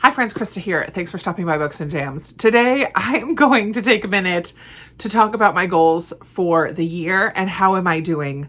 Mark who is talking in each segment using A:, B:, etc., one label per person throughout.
A: Hi friends, Krista here. Thanks for stopping by Books and Jams. Today, I am going to take a minute to talk about my goals for the year and how am I doing.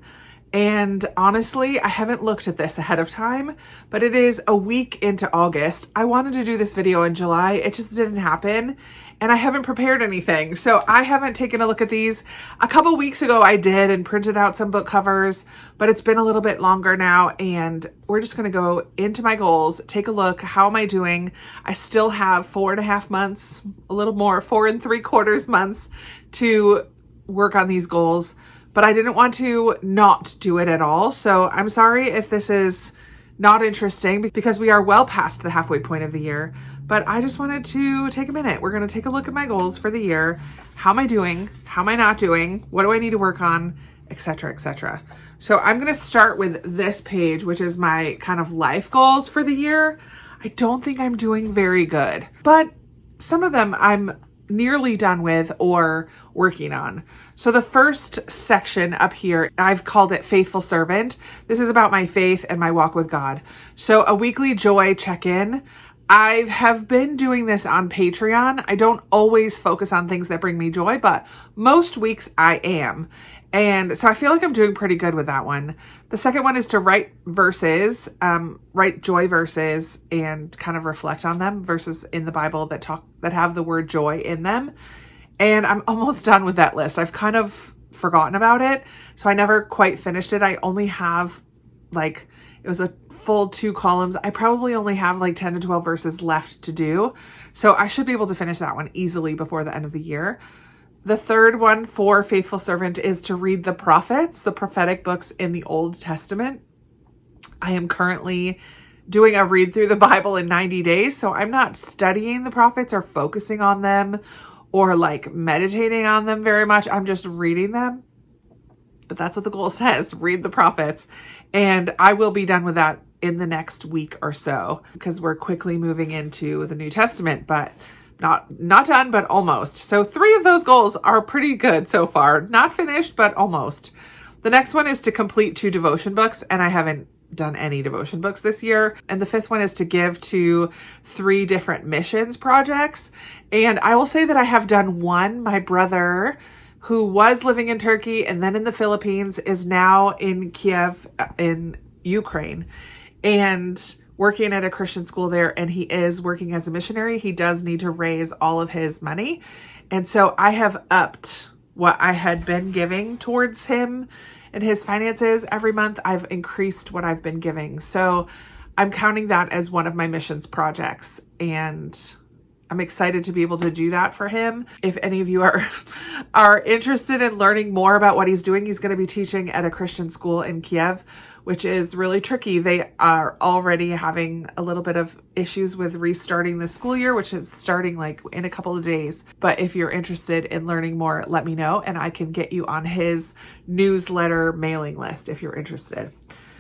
A: And honestly, I haven't looked at this ahead of time, but it is a week into August. I wanted to do this video in July. It just didn't happen. And I haven't prepared anything. So I haven't taken a look at these. A couple weeks ago I did and printed out some book covers, but it's been a little bit longer now. And we're just going to go into my goals, take a look. How am I doing? I still have 4.5 months, a little more, 4 3/4 months to work on these goals. But I didn't want to not do it at all. So I'm sorry if this is not interesting because we are well past the halfway point of the year. But I just wanted to take a minute. We're going to take a look at my goals for the year. How am I doing? How am I not doing? What do I need to work on? Etc., etc. So I'm going to start with this page, which is my kind of life goals for the year. I don't think I'm doing very good, but some of them I'm nearly done with or working on. So the first section up here, I've called it Faithful Servant. This is about my faith and my walk with God. So a weekly joy check-in. I have been doing this on Patreon. I don't always focus on things that bring me joy, but most weeks I am. And so I feel like I'm doing pretty good with that one. The second one is to write verses, write joy verses and kind of reflect on them, verses in the Bible that have the word joy in them. And I'm almost done with that list. I've kind of forgotten about it. So I never quite finished it. I only have it was a full 2 columns. I probably only have 10 to 12 verses left to do. So I should be able to finish that one easily before the end of the year. The third one for Faithful Servant is to read the prophets, the prophetic books in the Old Testament. I am currently doing a read through the Bible in 90 days. So I'm not studying the prophets or focusing on them or meditating on them very much. I'm just reading them. But that's what the goal says, read the prophets. And I will be done with that in the next week or so because we're quickly moving into the New Testament, but not done, but almost. So 3 of those goals are pretty good so far. Not finished, but almost. The next one is to complete 2 devotion books, and I haven't done any devotion books this year. And the 5th one is to give to 3 different missions projects. And I will say that I have done one. My brother, who was living in Turkey and then in the Philippines, is now in Kiev in Ukraine and working at a Christian school there. And he is working as a missionary. He does need to raise all of his money. And so I have upped what I had been giving towards him and his finances every month. I've increased what I've been giving. So I'm counting that as one of my missions projects. And I'm excited to be able to do that for him. If any of you are interested in learning more about what he's doing, he's going to be teaching at a Christian school in Kiev, which is really tricky. They are already having a little bit of issues with restarting the school year, which is starting in a couple of days. But if you're interested in learning more, let me know and I can get you on his newsletter mailing list if you're interested.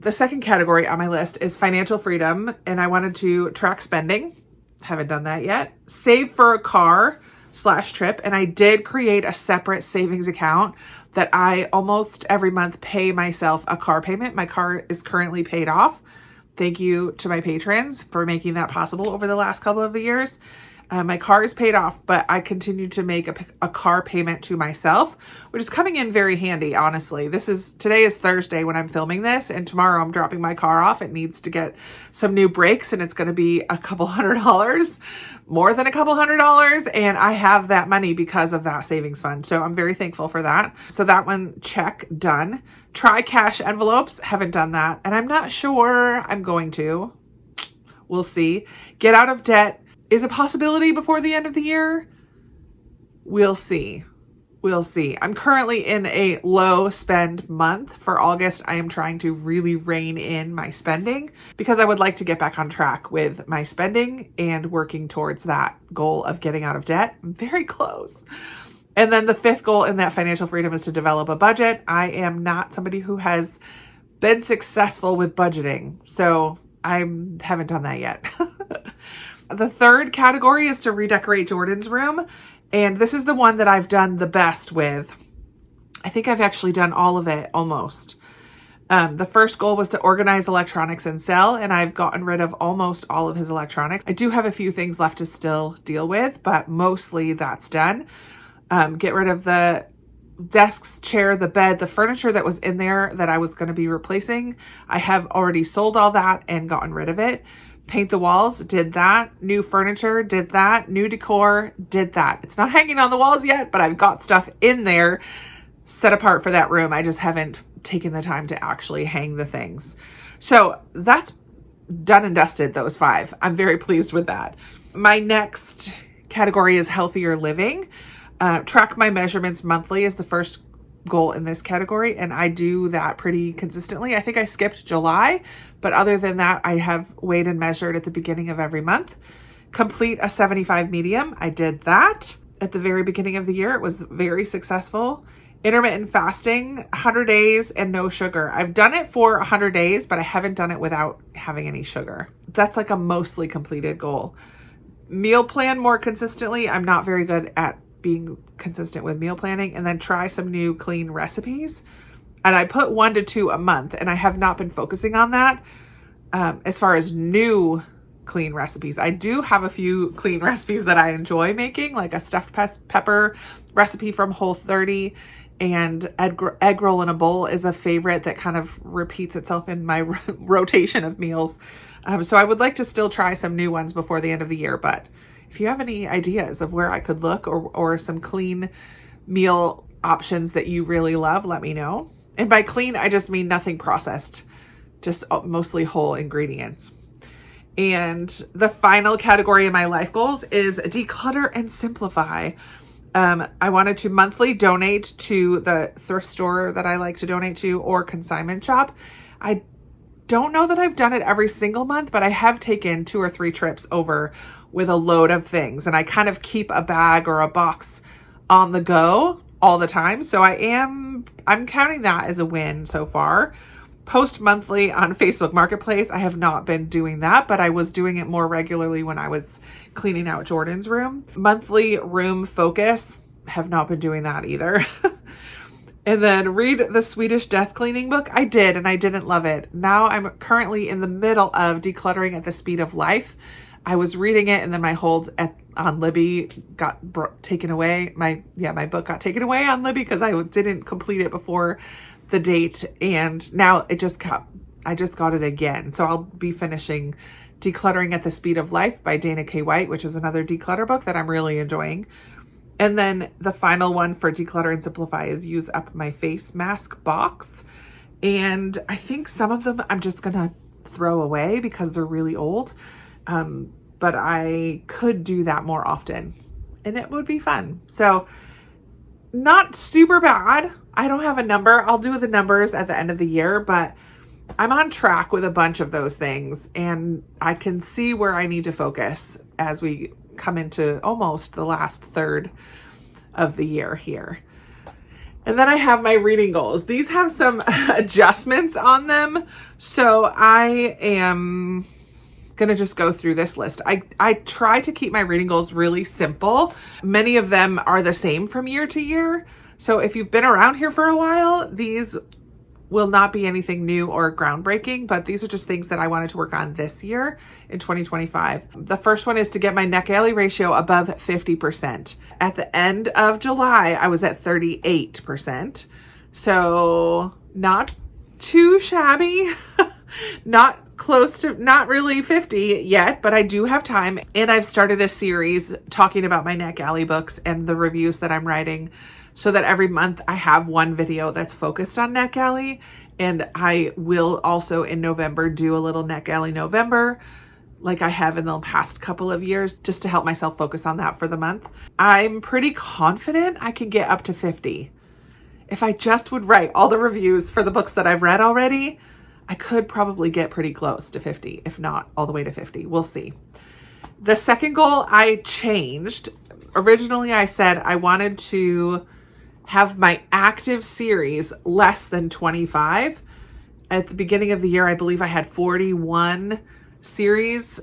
A: The second category on my list is financial freedom, and I wanted to track spending. Haven't done that yet. Save for a car/trip. And I did create a separate savings account that I almost every month pay myself a car payment. My car is currently paid off. Thank you to my patrons for making that possible over the last couple of years. My car is paid off, but I continue to make a car payment to myself, which is coming in very handy, honestly. Today is Thursday when I'm filming this, and tomorrow I'm dropping my car off. It needs to get some new brakes, and it's going to be a couple $100, more than a couple $100, and I have that money because of that savings fund. So I'm very thankful for that. So that one, check, done. Try cash envelopes, haven't done that, and I'm not sure I'm going to. We'll see. Get out of debt is a possibility before the end of the year. We'll see. We'll see. I'm currently in a low spend month. For August, I am trying to really rein in my spending because I would like to get back on track with my spending and working towards that goal of getting out of debt. I'm very close. And then the 5th goal in that financial freedom is to develop a budget. I am not somebody who has been successful with budgeting, so I haven't done that yet. The 3rd category is to redecorate Jordan's room. And this is the one that I've done the best with. I think I've actually done all of it almost. The first goal was to organize electronics and sell, and I've gotten rid of almost all of his electronics. I do have a few things left to still deal with, but mostly that's done. Get rid of the desks, chair, the bed, the furniture that was in there that I was going to be replacing. I have already sold all that and gotten rid of it. Paint the walls, did that. New furniture, did that. New decor, did that. It's not hanging on the walls yet, but I've got stuff in there set apart for that room. I just haven't taken the time to actually hang the things. So that's done and dusted, those 5. I'm very pleased with that. My next category is healthier living. Track my measurements monthly is the first goal in this category, and I do that pretty consistently. I think I skipped July, but other than that, I have weighed and measured at the beginning of every month. Complete a 75 medium. I did that at the very beginning of the year. It was very successful. Intermittent fasting, 100 days and no sugar. I've done it for 100 days, but I haven't done it without having any sugar. That's like a mostly completed goal. Meal plan more consistently. I'm not very good at being consistent with meal planning. And then try some new clean recipes. And I put 1 to 2 a month, and I have not been focusing on that as far as new clean recipes. I do have a few clean recipes that I enjoy making, like a stuffed pepper recipe from Whole30, and egg roll in a bowl is a favorite that kind of repeats itself in my rotation of meals. So I would like to still try some new ones before the end of the year, but if you have any ideas of where I could look or some clean meal options that you really love, let me know. And by clean, I just mean nothing processed, just mostly whole ingredients. And the final category of my life goals is declutter and simplify. I wanted to monthly donate to the thrift store that I like to donate to or consignment shop. I don't know that I've done it every single month, but I have taken 2 or 3 trips over with a load of things, and I kind of keep a bag or a box on the go all the time. So I'm counting that as a win so far. Post monthly on Facebook Marketplace. I have not been doing that, but I was doing it more regularly when I was cleaning out Jordan's room. Monthly room focus. Have not been doing that either. And then read the Swedish death cleaning book. I did, and I didn't love it. Now I'm currently in the middle of Decluttering at the Speed of Life. I was reading it, and then my hold on Libby got taken away. My book got taken away on Libby because I didn't complete it before the date, and now I just got it again. So I'll be finishing Decluttering at the Speed of Life by Dana K. White, which is another declutter book that I'm really enjoying. And then the final one for Declutter and Simplify is Use Up My Face Mask box. And I think some of them I'm just gonna throw away because they're really old. But I could do that more often, and it would be fun. So not super bad. I don't have a number. I'll do the numbers at the end of the year, but I'm on track with a bunch of those things, and I can see where I need to focus as we come into almost the last third of the year here. And then I have my reading goals. These have some adjustments on them, so I am gonna just go through this list. I try to keep my reading goals really simple. Many of them are the same from year to year. So if you've been around here for a while, these will not be anything new or groundbreaking, but these are just things that I wanted to work on this year in 2025. The first one is to get my neck alley ratio above 50%. At the end of July, I was at 38%. So not too shabby, not close to, not really 50 yet, but I do have time. And I've started a series talking about my neck alley books and the reviews that I'm writing, so that every month I have one video that's focused on neck alley. And I will also in November do a little neck alley November, like I have in the past couple of years, just to help myself focus on that for the month. I'm pretty confident I can get up to 50. If I just would write all the reviews for the books that I've read already, I could probably get pretty close to 50, if not all the way to 50. We'll see. The second goal I changed. Originally, I said I wanted to have my active series less than 25. At the beginning of the year, I believe I had 41 series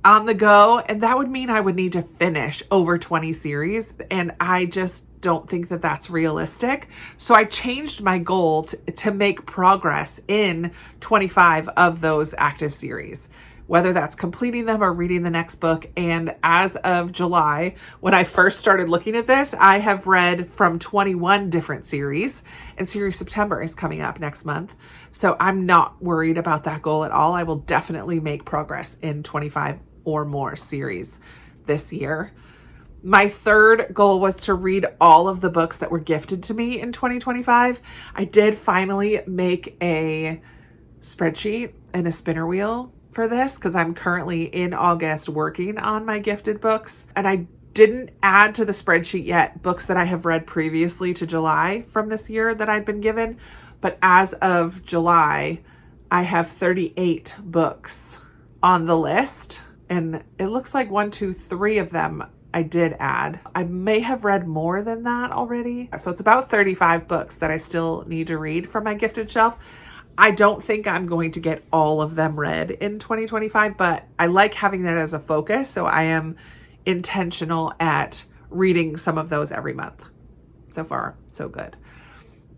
A: on the go, and that would mean I would need to finish over 20 series, and I just don't think that that's realistic. So I changed my goal to make progress in 25 of those active series, whether that's completing them or reading the next book. And as of July, when I first started looking at this, I have read from 21 different series, and series September is coming up next month. So I'm not worried about that goal at all. I will definitely make progress in 25 or more series this year. My third goal was to read all of the books that were gifted to me in 2025. I did finally make a spreadsheet and a spinner wheel for this because I'm currently in August working on my gifted books. And I didn't add to the spreadsheet yet books that I have read previously to July from this year that I'd been given. But as of July, I have 38 books on the list. And it looks like 1, 2, 3 of them I did add. I may have read more than that already. So it's about 35 books that I still need to read from my gifted shelf. I don't think I'm going to get all of them read in 2025, but I like having that as a focus. So I am intentional at reading some of those every month. So far, so good.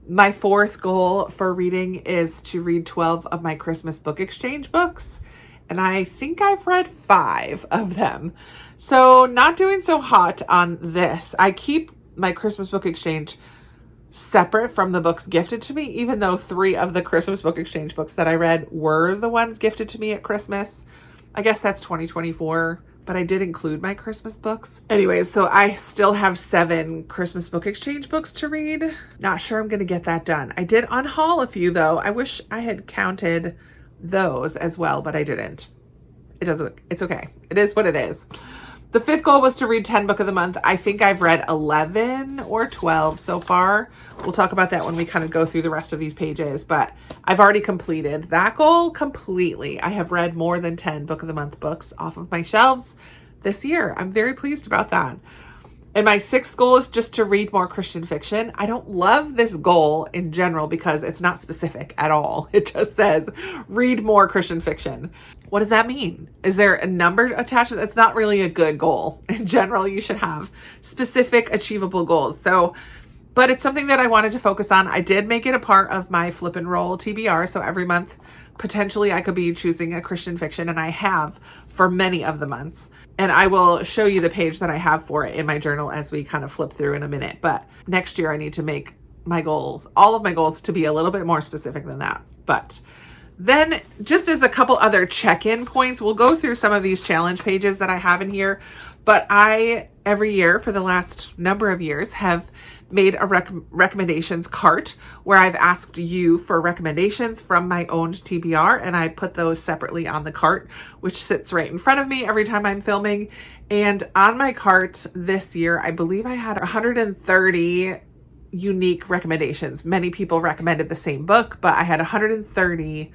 A: My fourth goal for reading is to read 12 of my Christmas book exchange books. And I think I've read 5 of them. So not doing so hot on this. I keep my Christmas book exchange separate from the books gifted to me, even though 3 of the Christmas book exchange books that I read were the ones gifted to me at Christmas. I guess that's 2024, but I did include my Christmas books. Anyways, so I still have 7 Christmas book exchange books to read. Not sure I'm going to get that done. I did unhaul a few though. I wish I had counted those as well, but I didn't. It's okay. It is what it is. The 5th goal was to read 10 book of the month. I think I've read 11 or 12 so far. We'll talk about that when we kind of go through the rest of these pages, but I've already completed that goal completely. I have read more than 10 book of the month books off of my shelves this year. I'm very pleased about that. And my 6th goal is just to read more Christian fiction. I don't love this goal in general because it's not specific at all. It just says read more Christian fiction. What does that mean? Is there a number attached? That's not really a good goal. In general, you should have specific achievable goals. So, but it's something that I wanted to focus on. I did make it a part of my flip and roll TBR. So every month, potentially I could be choosing a Christian fiction, and I have for many of the months. And I will show you the page that I have for it in my journal as we kind of flip through in a minute. But next year I need to make my goals, all of my goals, to be a little bit more specific than that. But then just as a couple other check-in points, we'll go through some of these challenge pages that I have in here. But I, every year for the last number of years, have made a recommendations cart where I've asked you for recommendations from my own TBR, and I put those separately on the cart, which sits right in front of me every time I'm filming. And on my cart this year, I believe I had 130 unique recommendations. Many people recommended the same book, but I had 130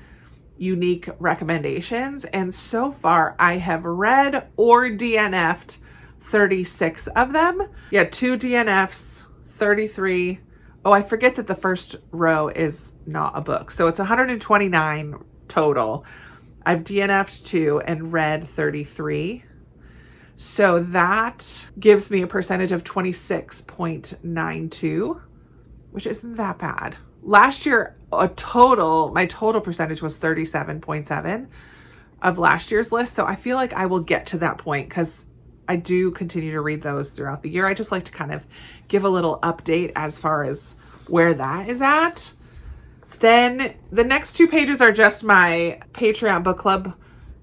A: unique recommendations. And so far I have read or DNF'd 36 of them. Yeah, 2 DNFs, 33. Oh, I forget that the first row is not a book. So it's 129 total. I've DNF'd 2 and read 33. So that gives me a percentage of 26.92, which isn't that bad. Last year, my total percentage was 37.7 of last year's list. So I feel like I will get to that point because I do continue to read those throughout the year. I just like to kind of give a little update as far as where that is at. Then the next 2 pages are just my Patreon book club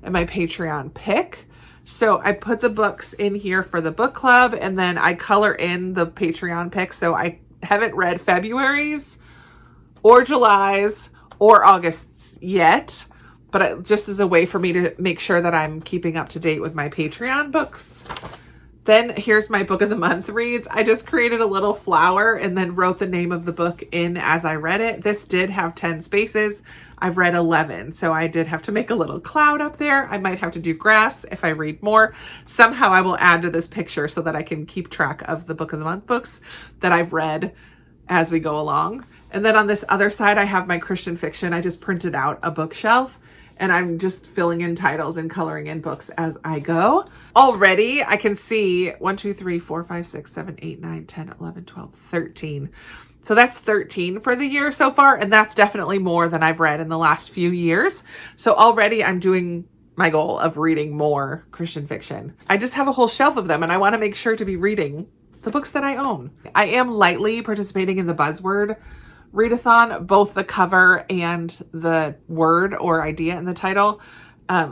A: and my Patreon pick. So I put the books in here for the book club, and then I color in the Patreon pick. So I haven't read February's or July's or August's yet, but just as a way for me to make sure that I'm keeping up to date with my Patreon books. Then here's my book of the month reads. I just created a little flower and then wrote the name of the book in as I read it. This did have 10 spaces. I've read 11, so I did have to make a little cloud up there. I might have to do grass if I read more. Somehow I will add to this picture so that I can keep track of the book of the month books that I've read as we go along. And then on this other side, I have my Christian fiction. I just printed out a bookshelf and I'm just filling in titles and coloring in books as I go. Already, I can see 1, 2, 3, 4, 5, 6, 7, 8, 9, 10, 11, 12, 13. So that's 13 for the year so far, and that's definitely more than I've read in the last few years. So already I'm doing my goal of reading more Christian fiction. I just have a whole shelf of them, and I want to make sure to be reading the books that I own. I am lightly participating in the Buzzword Readathon, both the cover and the word or idea in the title.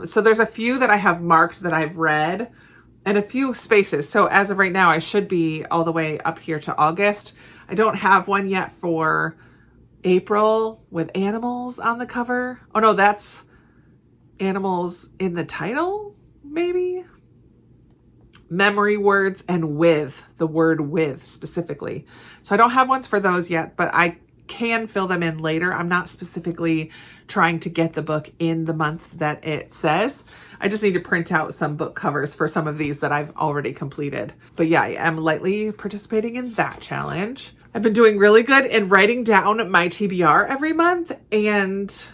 A: So there's a few that I have marked that I've read and a few spaces. So as of right now, I should be all the way up here to August. I don't have one yet for April with animals on the cover. Oh no, that's animals in the title, maybe? Memory words and with, the word with specifically. So I don't have ones for those yet, but I can fill them in later. I'm not specifically trying to get the book in the month that it says. I just need to print out some book covers for some of these that I've already completed. But yeah, I am lightly participating in that challenge. I've been doing really good in writing down my TBR every month and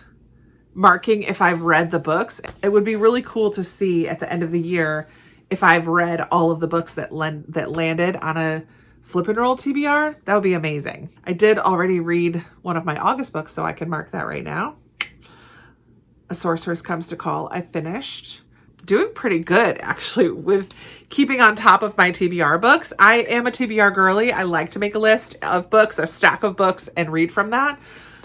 A: marking if I've read the books. It would be really cool to see at the end of the year if I've read all of the books that landed on a flip and roll TBR. That would be amazing. I did already read one of my August books, so I can mark that right now. A Sorceress Comes to Call. I finished. Doing pretty good, actually, with keeping on top of my TBR books. I am a TBR girly. I like to make a list of books, a stack of books, and read from that.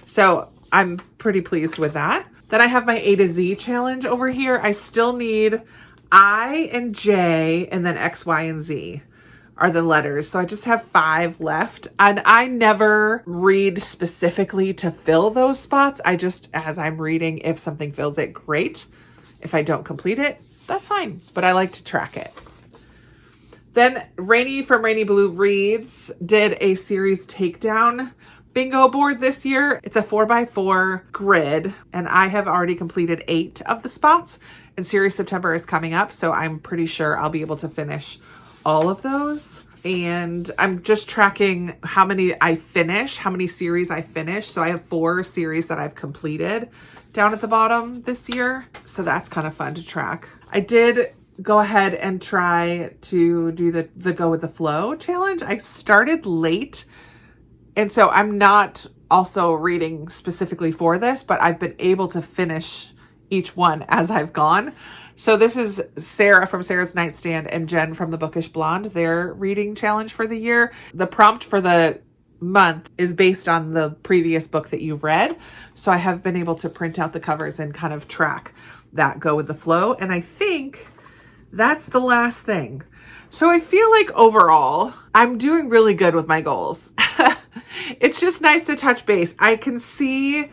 A: So I'm pretty pleased with that. Then I have my A to Z challenge over here. I still need I and J, and then X, Y, and Z are the letters. So I just have 5 left, and I never read specifically to fill those spots. I just, as I'm reading, if something fills it, great. If I don't complete it, that's fine, but I like to track it. Then Rainy from Rainy Blue Reads did a series takedown bingo board this year. It's a 4x4 grid, and I have already completed 8 of the spots, and series September is coming up, so I'm pretty sure I'll be able to finish all of those. And I'm just tracking how many I finish, how many series I finish. So I have 4 series that I've completed down at the bottom this year. So that's kind of fun to track. I did go ahead and try to do the Go with the Flow challenge. I started late, and so I'm not also reading specifically for this, but I've been able to finish each one as I've gone. So this is Sarah from Sarah's Nightstand and Jen from The Bookish Blonde, their reading challenge for the year. The prompt for the month is based on the previous book that you've read. So I have been able to print out the covers and kind of track that Go with the Flow. And I think that's the last thing. So I feel like overall, I'm doing really good with my goals. It's just nice to touch base. I can see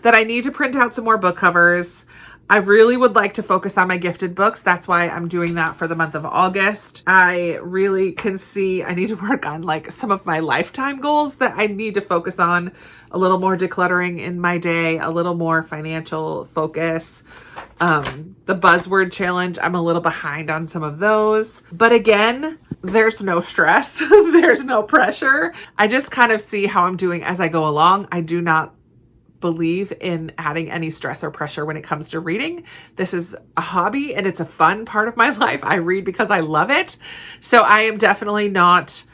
A: that I need to print out some more book covers. I really would like to focus on my gifted books. That's why I'm doing that for the month of August. I really can see I need to work on like some of my lifetime goals that I need to focus on. A little more decluttering in my day, a little more financial focus. The Buzzword challenge, I'm a little behind on some of those. But again, there's no stress. There's no pressure. I just kind of see how I'm doing as I go along. I do not believe in adding any stress or pressure when it comes to reading. This is a hobby and it's a fun part of my life. I read because I love it. So I am definitely not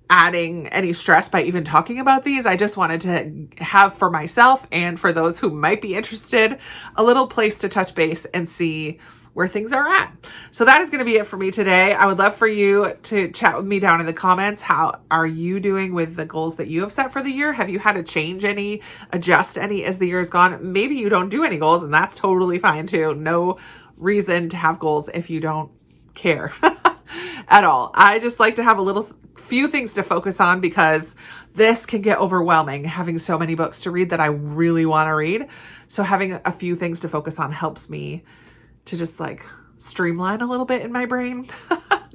A: adding any stress by even talking about these. I just wanted to have for myself and for those who might be interested, a little place to touch base and see where things are at. So that is going to be it for me today. I would love for you to chat with me down in the comments. How are you doing with the goals that you have set for the year? Have you had to change any, adjust any as the year has gone? Maybe you don't do any goals, and that's totally fine too. No reason to have goals if you don't care at all. I just like to have a few things to focus on because this can get overwhelming, having so many books to read that I really want to read. So having a few things to focus on helps me to just like streamline a little bit in my brain.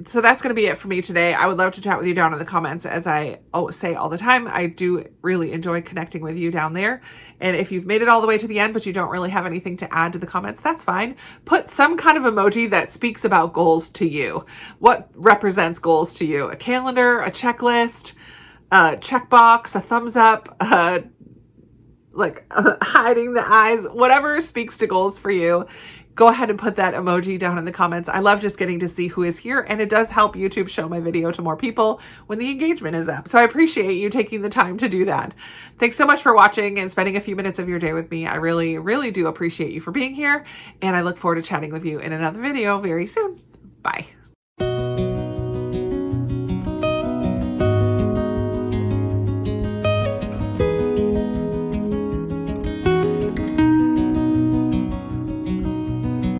A: So that's going to be it for me today. I would love to chat with you down in the comments. As I say all the time, I do really enjoy connecting with you down there. And if you've made it all the way to the end, but you don't really have anything to add to the comments, that's fine. Put some kind of emoji that speaks about goals to you. What represents goals to you? A calendar, a checklist, a checkbox, a thumbs up, a like hiding the eyes, whatever speaks to goals for you. Go ahead and put that emoji down in the comments. I love just getting to see who is here, and it does help YouTube show my video to more people when the engagement is up. So I appreciate you taking the time to do that. Thanks so much for watching and spending a few minutes of your day with me. I really, really do appreciate you for being here, and I look forward to chatting with you in another video very soon. Bye.